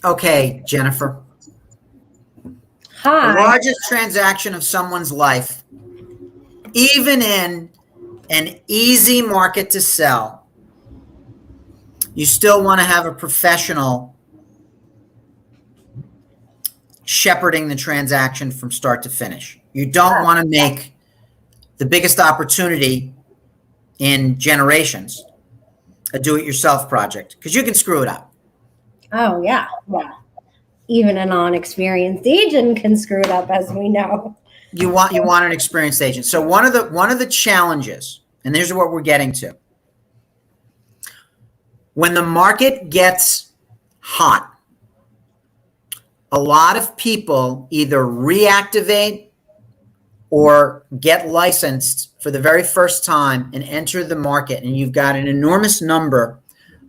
Okay, Jennifer. The Hi. largest transaction of someone's life, even in an easy market to sell, you still want to have a professional shepherding the transaction from start to finish. You don't want to make the biggest opportunity in generations a do-it-yourself project because you can screw it up. Oh, yeah. Yeah. Even a non-experienced agent can screw it up, as we know. You want an experienced agent. So one of the challenges, and here's what we're getting to. When the market gets hot, a lot of people either reactivate or get licensed for the very first time and enter the market, and you've got an enormous number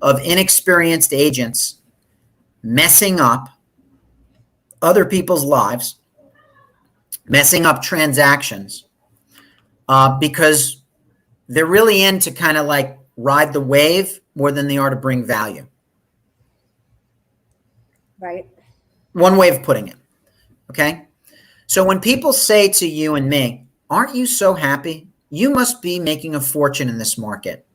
of inexperienced agents messing up other people's lives, messing up transactions, because they're really in to kind of like ride the wave more than they are to bring value. Right. One way of putting it. Okay. So when people say to you and me, aren't you so happy? You must be making a fortune in this market.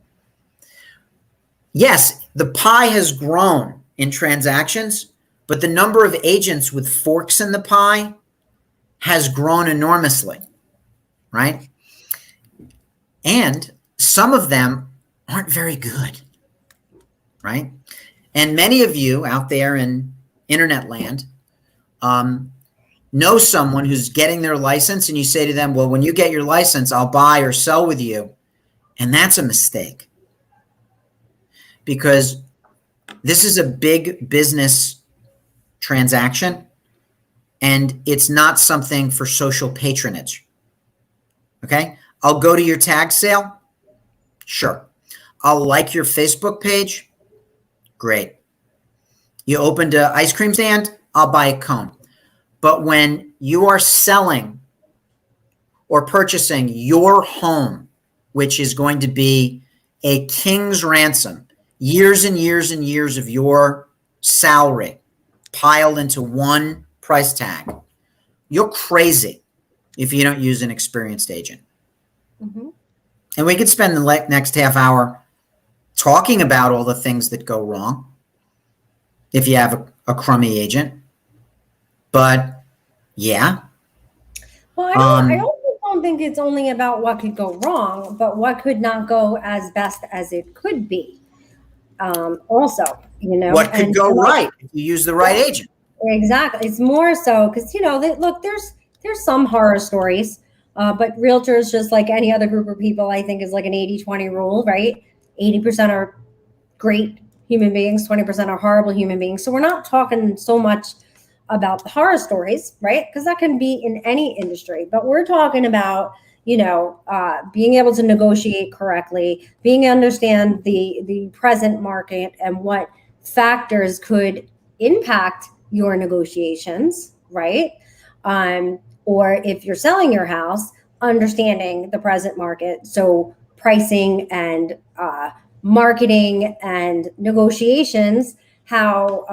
Yes, the pie has grown in transactions, but the number of agents with forks in the pie has grown enormously, right? And some of them aren't very good, right? And many of you out there in internet land know someone who's getting their license, and you say to them, well, when you get your license, I'll buy or sell with you. And that's a mistake, because this is a big business transaction, and it's not something for social patronage. Okay? I'll go to your tag sale. Sure. I'll like your Facebook page. Great. You opened an ice cream stand. I'll buy a cone. But when you are selling or purchasing your home, which is going to be a king's ransom, years and years and years of your salary piled into one price tag, you're crazy if you don't use an experienced agent. Mm-hmm. And we could spend the next half hour talking about all the things that go wrong if you have a crummy agent. But yeah. Well, I also don't think it's only about what could go wrong, but what could not go as best as it could be. Also, what could go right if you use the right agent. Exactly. It's more so because, look, there's some horror stories, but realtors, just like any other group of people, I think is like an 80-20 rule, right? 80% are great human beings, 20% are horrible human beings. So we're not talking so much about the horror stories, right? Because that can be in any industry, but we're talking about, being able to negotiate correctly, being to understand the present market and what factors could impact your negotiations, right? Or if you're selling your house, understanding the present market. So pricing and marketing and negotiations, how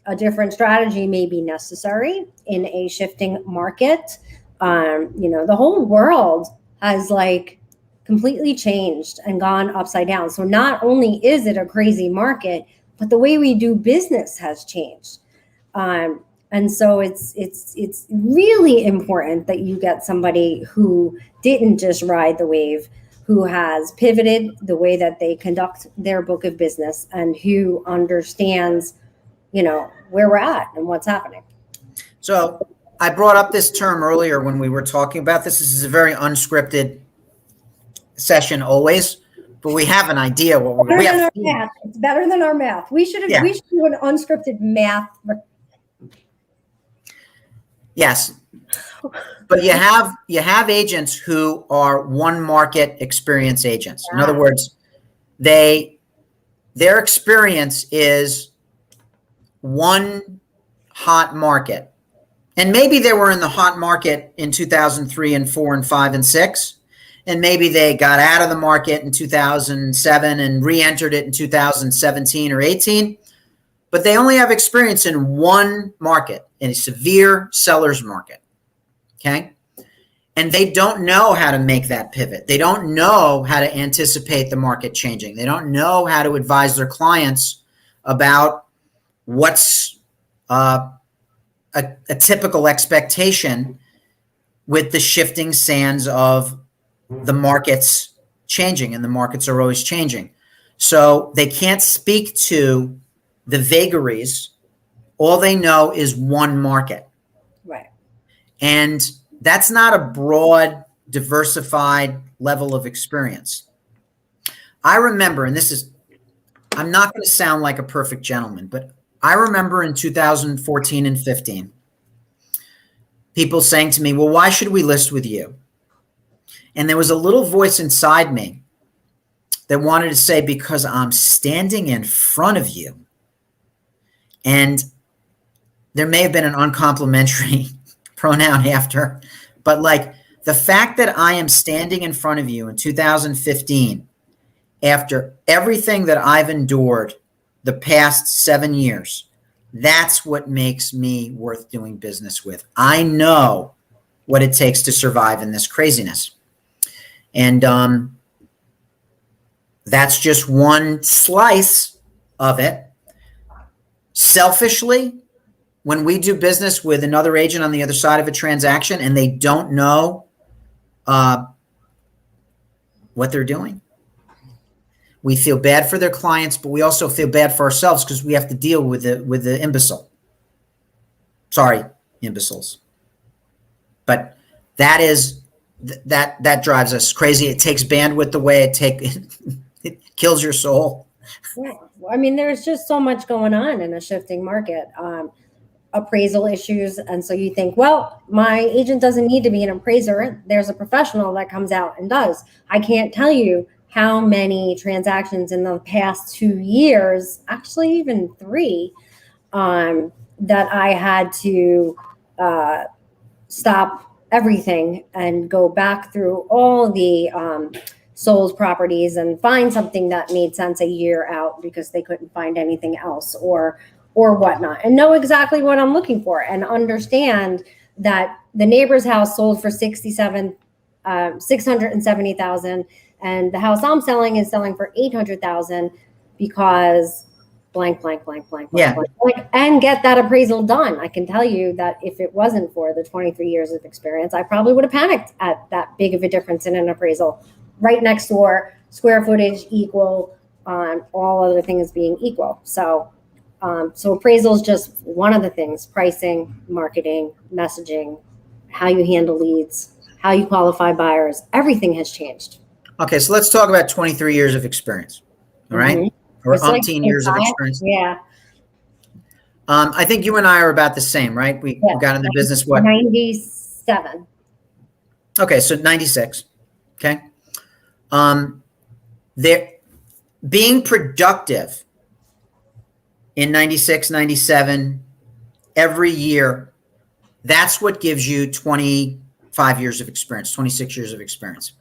a different strategy may be necessary in a shifting market. The whole world has like completely changed and gone upside down. So not only is it a crazy market, but the way we do business has changed. And so it's really important that you get somebody who didn't just ride the wave, who has pivoted the way that they conduct their book of business, and who understands, where we're at and what's happening. So I brought up this term earlier when we were talking about this. This is a very unscripted session always, but we have an idea what we're going to do. It's better than our math. We should do an unscripted math. Yes. But you have agents who are one market experience agents. In other words, their experience is one hot market. And maybe they were in the hot market in 2003 and 4 and 5 and 6. And maybe they got out of the market in 2007 and re-entered it in 2017 or 18. but they only have experience in one market, in a severe seller's market. Okay. And they don't know how to make that pivot. They don't know how to anticipate the market changing. They don't know how to advise their clients about what's a typical expectation with the shifting sands of the markets changing, and the markets are always changing. So they can't speak to the vagaries. All they know is one market. Right. And that's not a broad, diversified level of experience. I remember, and I'm not going to sound like a perfect gentleman, but I remember in 2014 and 15, people saying to me, well, why should we list with you? And there was a little voice inside me that wanted to say, because I'm standing in front of you. And there may have been an uncomplimentary pronoun after, but like the fact that I am standing in front of you in 2015, after everything that I've endured the past 7 years, that's what makes me worth doing business with. I know what it takes to survive in this craziness. And that's just one slice of it. Selfishly, when we do business with another agent on the other side of a transaction and they don't know what they're doing, we feel bad for their clients, but we also feel bad for ourselves because we have to deal with the imbecile. Sorry, imbeciles. But that drives us crazy. It takes bandwidth away. It kills your soul. Yeah. I mean, there's just so much going on in a shifting market. Appraisal issues. And so you think, well, my agent doesn't need to be an appraiser. There's a professional that comes out and does. I can't tell you how many transactions in the past 2 years, actually even 3, that I had to stop everything and go back through all the sold properties and find something that made sense a year out because they couldn't find anything else or whatnot, and know exactly what I'm looking for, and understand that the neighbor's house sold for $670,000, and the house I'm selling is selling for $800,000 because blank, blank, blank, blank, Yeah. blank, blank, and get that appraisal done. I can tell you that if it wasn't for the 23 years of experience, I probably would have panicked at that big of a difference in an appraisal. Right next door, square footage equal, all other things being equal. So appraisal is just one of the things: pricing, marketing, messaging, how you handle leads, how you qualify buyers. Everything has changed. Okay, so let's talk about 23 years of experience. All right, Mm-hmm. or It's like 18 years of experience. Yeah. I think you and I are about the same, right? We got in the business what? 97. Okay, so 96. Okay, there, being productive in 96, 97, every year, that's what gives you 25 years of experience, 26 years of experience.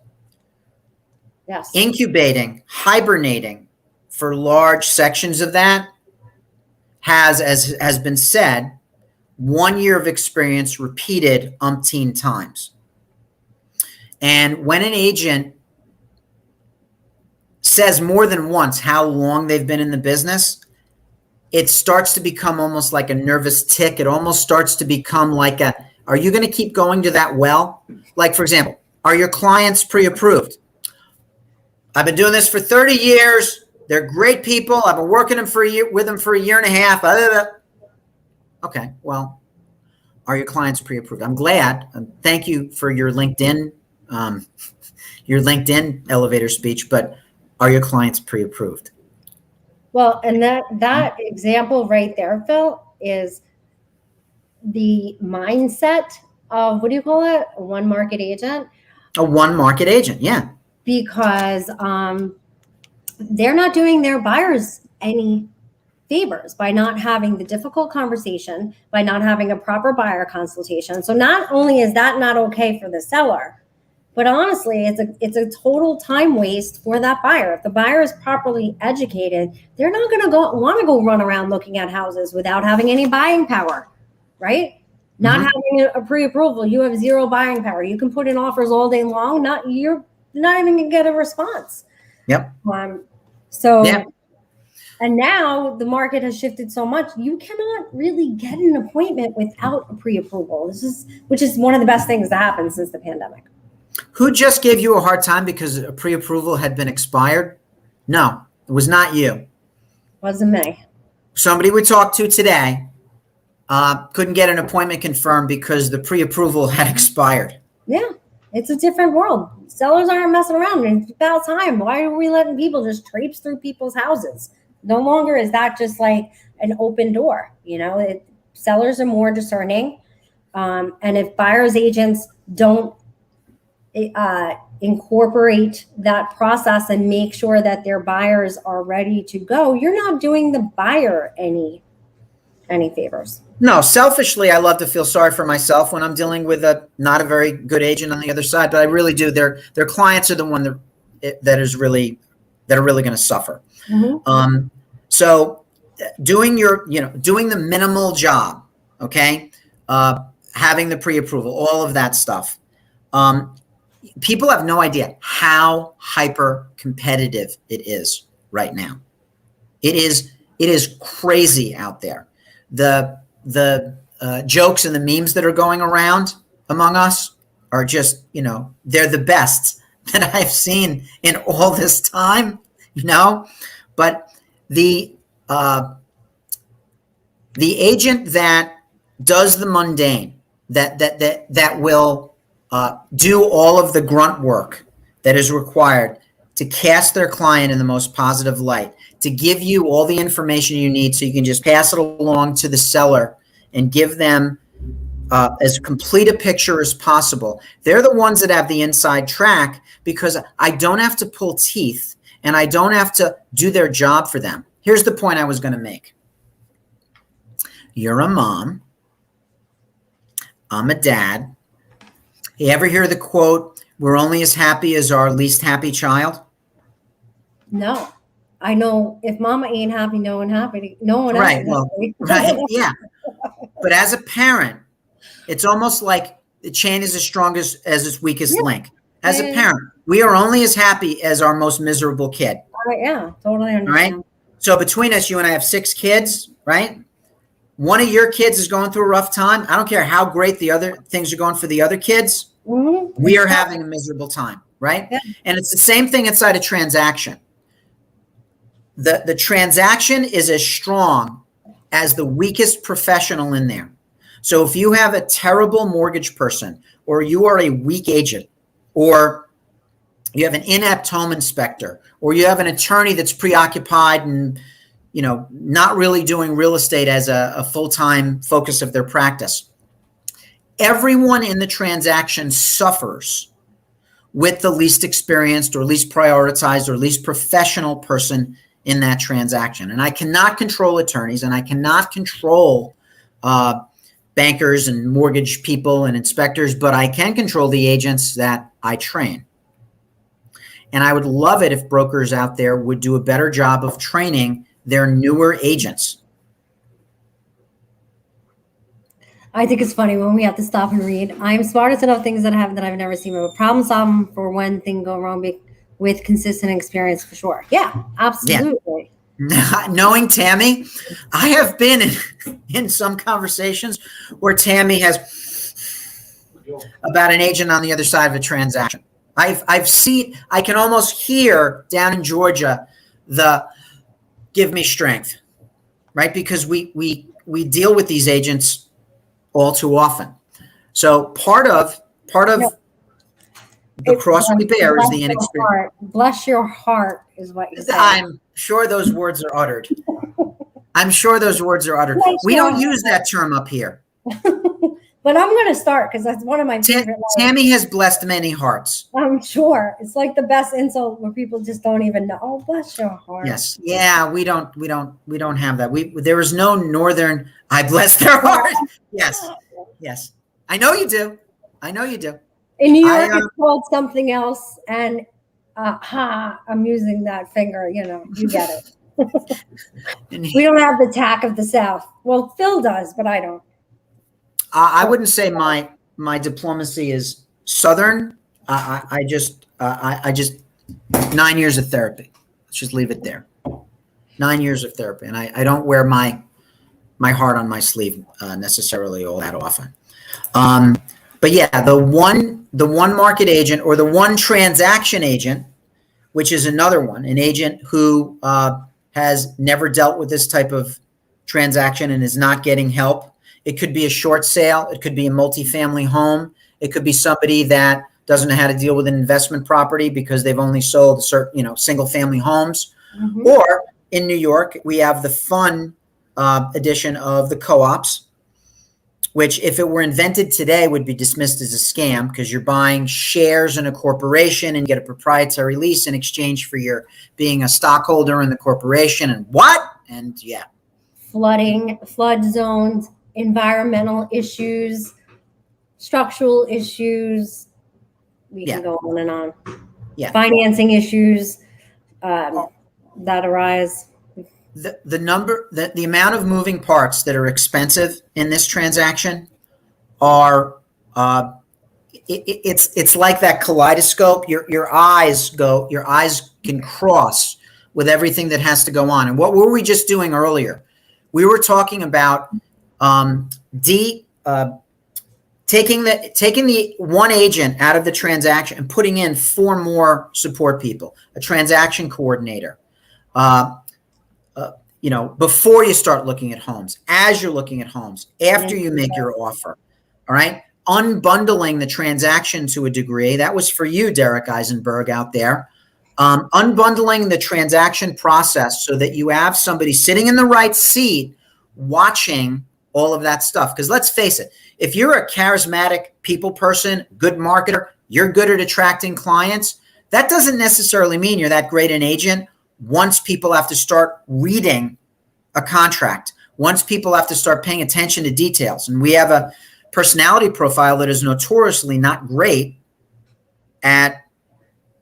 Yes. Incubating, hibernating for large sections of that has, as has been said, 1 year of experience repeated umpteen times. And when an agent says more than once how long they've been in the business, it starts to become almost like a nervous tick. It almost starts to become like are you going to keep going to that well? Like, for example, are your clients pre-approved? I've been doing this for 30 years. They're great people. I've been working with them for a year and a half. Okay, well, are your clients pre-approved? I'm glad. Thank you for your LinkedIn elevator speech, but are your clients pre-approved? Well, and that example right there, Phil, is the mindset of, what do you call it? A one market agent? A one market agent, yeah. Because they're not doing their buyers any favors by not having the difficult conversation, by not having a proper buyer consultation. So not only is that not okay for the seller, But honestly, it's a total time waste for that buyer. If the buyer is properly educated, they're not going to want to go run around looking at houses without having any buying power, right? Not having a pre-approval, you have zero buying power. You can put in offers all day long, you're not even going to get a response. Yep. And now the market has shifted so much, you cannot really get an appointment without a pre-approval. Which is one of the best things that happened since the pandemic. Who just gave you a hard time because a pre-approval had been expired? No, it was not you. Wasn't me. Somebody we talked to today couldn't get an appointment confirmed because the pre-approval had expired. Yeah, it's a different world. Sellers aren't messing around. It's about time. Why are we letting people just traipse through people's houses? No longer is that just like an open door. Sellers are more discerning. And if buyer's agents don't incorporate that process and make sure that their buyers are ready to go, you're not doing the buyer any favors. No, selfishly, I love to feel sorry for myself when I'm dealing with not a very good agent on the other side, but I really do. Their clients are the one that are really going to suffer. So doing doing the minimal job, okay, having the pre-approval, all of that stuff. People have no idea how hyper competitive it is right now. It is crazy out there. The jokes and the memes that are going around among us are just, they're the best that I've seen in all this time, but the agent that does the mundane, that will do all of the grunt work that is required to cast their client in the most positive light, to give you all the information you need so you can just pass it along to the seller and give them as complete a picture as possible. They're the ones that have the inside track because I don't have to pull teeth and I don't have to do their job for them. Here's the point I was going to make. You're a mom. I'm a dad. You ever hear the quote, "We're only as happy as our least happy child"? No. I know if mama ain't happy, no one happy. No one right. else is Well, happy. Right. Yeah. But as a parent, it's almost like the chain is as strong as its weakest link. As a parent, we are only as happy as our most miserable kid. Yeah, totally understand. Right. So between us, you and I have 6 kids, right? One of your kids is going through a rough time. I don't care how great the other things are going for the other kids. We are having a miserable time, right? Yeah. And it's the same thing inside a transaction. The transaction is as strong as the weakest professional in there. So if you have a terrible mortgage person, or you are a weak agent, or you have an inept home inspector, or you have an attorney that's preoccupied and not really doing real estate as a full-time focus of their practice, everyone in the transaction suffers with the least experienced or least prioritized or least professional person in that transaction. And I cannot control attorneys, and I cannot control bankers and mortgage people and inspectors, but I can control the agents that I train. And I would love it if brokers out there would do a better job of training their newer agents. I think it's funny when we have to stop and read. I'm smartest enough things that I've never seen, but problem solving for when things go wrong with consistent experience for sure. Yeah, absolutely. Yeah. Knowing Tammy, I have been in some conversations where Tammy has about an agent on the other side of a transaction. I've seen, I can almost hear down in Georgia the give me strength, right? Because we deal with these agents all too often. So part of the cross we bear is the inexperience. Bless your heart is what you say. I'm sure those words are uttered. I'm sure those words are uttered. We don't use that term up here. But I'm going to start because that's one of my favorite. Tammy has blessed many hearts. I'm sure it's like the best insult where people just don't even know. Oh, bless your heart. Yes. Yeah. We don't have that. There is no northern. I bless their heart. Yes. Yes. I know you do. In New York, it's called something else, and I'm using that finger. You get it. We don't have the tack of the South. Well, Phil does, but I don't. I wouldn't say my diplomacy is Southern. I just 9 years of therapy. Let's just leave it there. 9 years of therapy, and I don't wear my heart on my sleeve necessarily all that often. But yeah, the one market agent or the one transaction agent, which is another one, an agent who has never dealt with this type of transaction and is not getting help. It could be a short sale. It could be a multifamily home. It could be somebody that doesn't know how to deal with an investment property because they've only sold certain, single family homes. Mm-hmm. Or in New York, we have the fun edition of the co-ops, which if it were invented today would be dismissed as a scam because you're buying shares in a corporation and get a proprietary lease in exchange for your being a stockholder in the corporation and what? And yeah. Flooding, flood zones, environmental issues, structural issues. We can go on and on. Yeah. Financing issues that arise. The amount of moving parts that are expensive in this transaction are it's like that kaleidoscope. Your eyes can cross with everything that has to go on. And what were we just doing earlier? We were talking about taking the one agent out of the transaction and putting in 4 more support people, a transaction coordinator. Before you start looking at homes, as you're looking at homes, after you make your offer, all right? Unbundling the transaction to a degree. That was for you, Derek Eisenberg, out there. Unbundling the transaction process so that you have somebody sitting in the right seat watching all of that stuff. Because let's face it, if you're a charismatic people person, good marketer, you're good at attracting clients, that doesn't necessarily mean you're that great an agent once people have to start reading a contract, once people have to start paying attention to details. And we have a personality profile that is notoriously not great at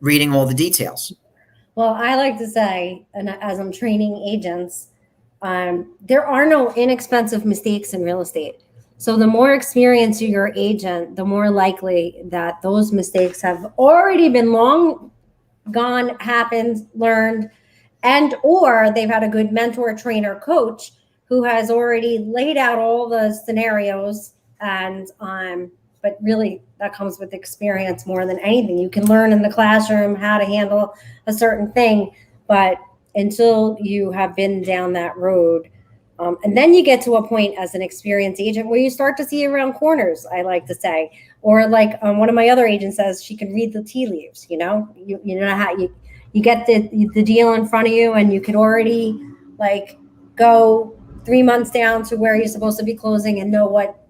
reading all the details. Well, I like to say, and as I'm training agents, there are no inexpensive mistakes in real estate. So the more experienced your agent, the more likely that those mistakes have already been long gone, happened, learned, and or they've had a good mentor, trainer, coach who has already laid out all the scenarios. And but really that comes with experience more than anything. You can learn in the classroom how to handle a certain thing, but until you have been down that road, and then you get to a point as an experienced agent where you start to see around corners, I like to say, or like one of my other agents says, she can read the tea leaves. You know how you get the deal in front of you, and you could already like go 3 months down to where you're supposed to be closing and know what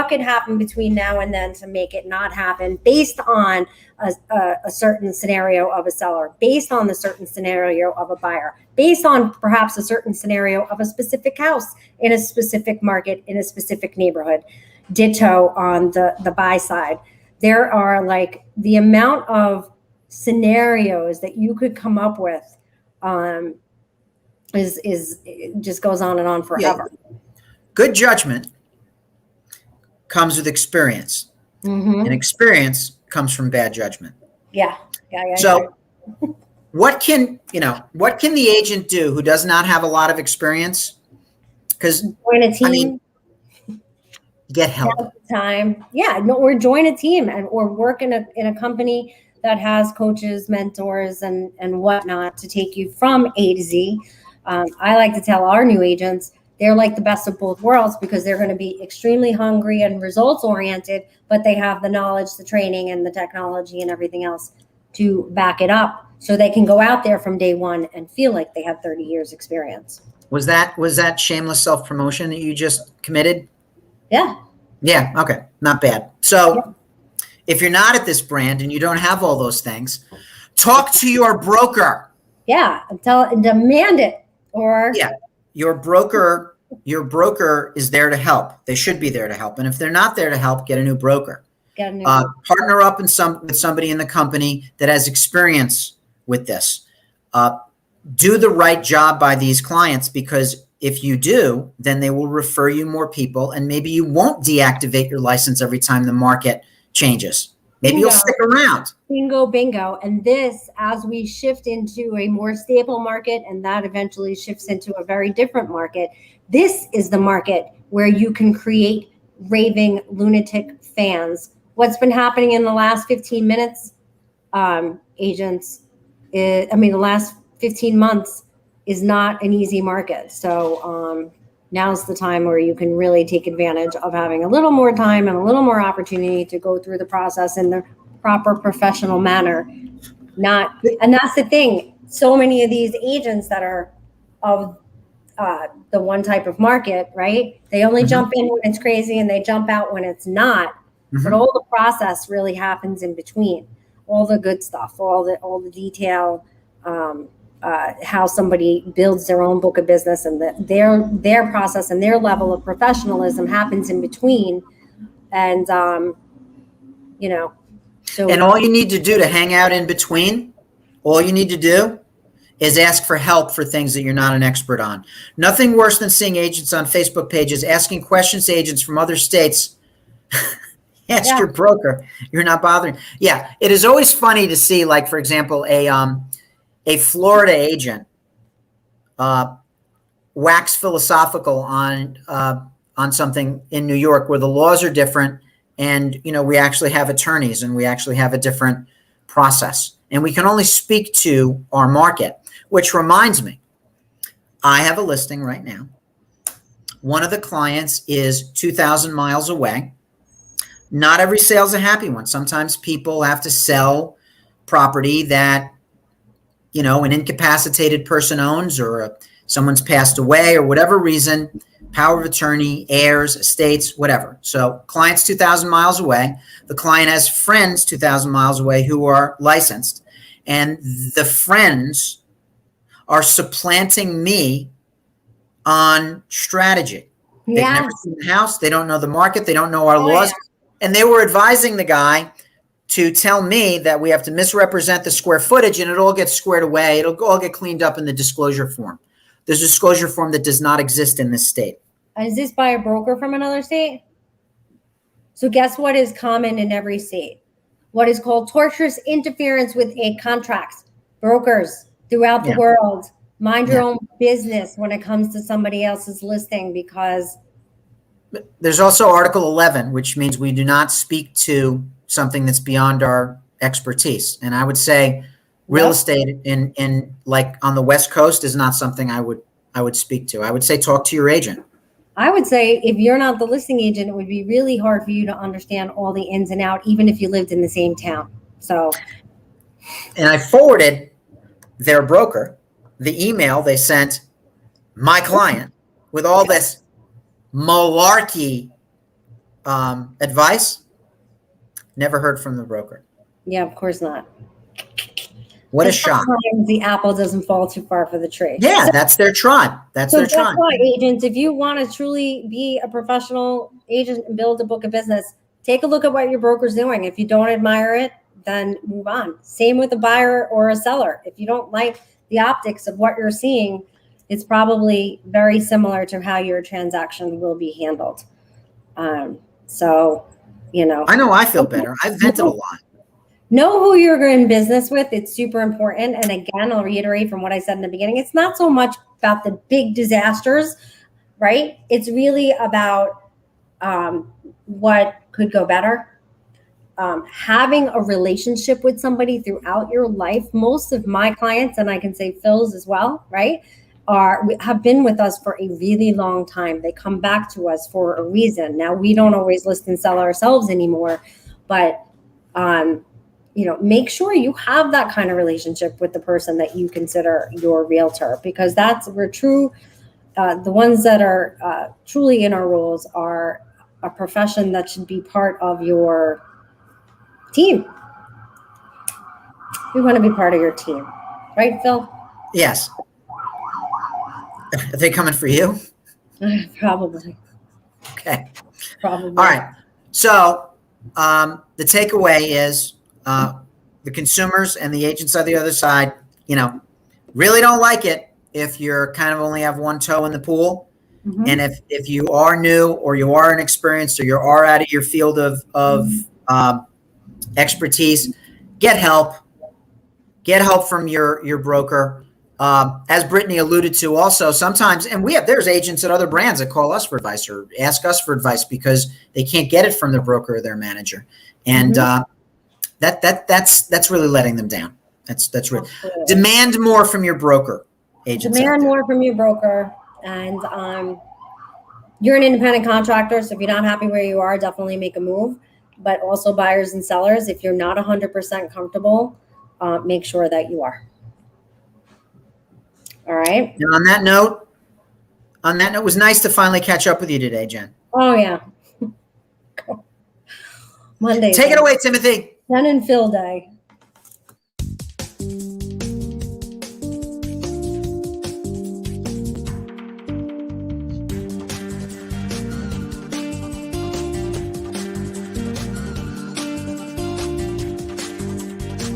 could happen between now and then to make it not happen based on a certain scenario of a seller, based on the certain scenario of a buyer, based on perhaps a certain scenario of a specific house in a specific market in a specific neighborhood. Ditto on the buy side. There are like the amount of scenarios that you could come up with it just goes on and on forever. Yeah. Good judgment comes with experience, and experience comes from bad judgment. Yeah. So what can the agent do who does not have a lot of experience? Because join a team, get help. Or join a team or work in a company that has coaches, mentors, and whatnot to take you from A to Z. I like to tell our new agents, they're like the best of both worlds because they're going to be extremely hungry and results oriented, but they have the knowledge, the training, and the technology and everything else to back it up so they can go out there from day one and feel like they have 30 years experience. Was that shameless self-promotion that you just committed? Yeah. Yeah. Okay. Not bad. So if you're not at this brand and you don't have all those things, talk to your broker. Yeah. Demand it. Or your broker is there to help. They should be there to help. And if they're not there to help, get a new broker. get a new partner up with somebody in the company that has experience with this. Do the right job by these clients, because if you do, then they will refer you more people, and maybe you won't deactivate your license every time the market changes. Maybe you'll stick around. Bingo, bingo. And this, as we shift into a more stable market, and that eventually shifts into a very different market, this is the market where you can create raving lunatic fans. What's been happening in the last 15 minutes, agents, the last 15 months is not an easy market. So now's the time where you can really take advantage of having a little more time and a little more opportunity to go through the process in the proper professional manner. And that's the thing. So many of these agents that are of the one type of market, right? They only jump in when it's crazy and they jump out when it's not. But all the process really happens in between. All the good stuff, all the detail, how somebody builds their own book of business, and their process and their level of professionalism happens in between. And so, and all you need to do to hang out in between, all you need to do is ask for help for things that you're not an expert on. Nothing worse than seeing agents on Facebook pages asking questions to agents from other states. Ask your broker. You're not bothering. Yeah, it is always funny to see, like, for example, a Florida agent wax philosophical on something in New York where the laws are different, and we actually have attorneys and we actually have a different process, and we can only speak to our market. Which reminds me, I have a listing right now. One of the clients is 2,000 miles away. Not every sale is a happy one. Sometimes people have to sell property that an incapacitated person owns, or someone's passed away, or whatever reason, power of attorney, heirs, estates, whatever. So client's 2,000 miles away. The client has friends 2,000 miles away who are licensed, and the friends are supplanting me on strategy. They've never seen the house. They don't know the market. They don't know our laws. Yeah. And they were advising the guy to tell me that we have to misrepresent the square footage, and it all gets squared away. It'll all get cleaned up in the disclosure form. There's a disclosure form that does not exist in this state. Is this by a broker from another state? So guess what is common in every state? What is called tortious interference with a contract. Brokers throughout the world, mind your own business when it comes to somebody else's listing, because there's also Article 11, which means we do not speak to something that's beyond our expertise. And I would say real estate in like on the West Coast is not something I would speak to. I would say talk to your agent. I would say if you're not the listing agent, it would be really hard for you to understand all the ins and outs, even if you lived in the same town. So, and I forwarded their broker the email they sent my client with all this malarkey advice. Never heard from the broker. Yeah, of course not. What a shock. The apple doesn't fall too far for the tree. Yeah, that's their tribe. That's their tribe. Why, agents, if you want to truly be a professional agent and build a book of business, take a look at what your broker's doing. If you don't admire it, then move on. Same with a buyer or a seller. If you don't like the optics of what you're seeing, it's probably very similar to how your transaction will be handled. So, I know I feel better. I've vented a lot. Know who you're in business with. It's super important. And again, I'll reiterate from what I said in the beginning. It's not so much about the big disasters, right? It's really about what could go better. Having a relationship with somebody throughout your life. Most of my clients, and I can say Phil's as well, right, have been with us for a really long time. They come back to us for a reason. Now, we don't always list and sell ourselves anymore, but make sure you have that kind of relationship with the person that you consider your realtor, because we're true. The ones that are truly in our roles are a profession that should be part of your team. We want to be part of your team, right, Phil? Yes. Are they coming for you? Probably. Okay. Probably. All right. So the takeaway is the consumers and the agents on the other side, really don't like it if you're kind of only have one toe in the pool. Mhm. And if you are new or you are inexperienced or you are out of your field of expertise, get help. Get help from your broker. As Brittany alluded to also, sometimes, and there's agents at other brands that call us for advice or ask us for advice because they can't get it from their broker or their manager. And that's really letting them down. That's really demand more from your broker. Agents demand more from your broker, and you're an independent contractor, so if you're not happy where you are, definitely make a move. But also buyers and sellers, if you're not 100% comfortable, make sure that you are. All right. And on that note, it was nice to finally catch up with you today, Jen. Oh yeah. Monday. Take it away, Timothy. Jen and Phil day.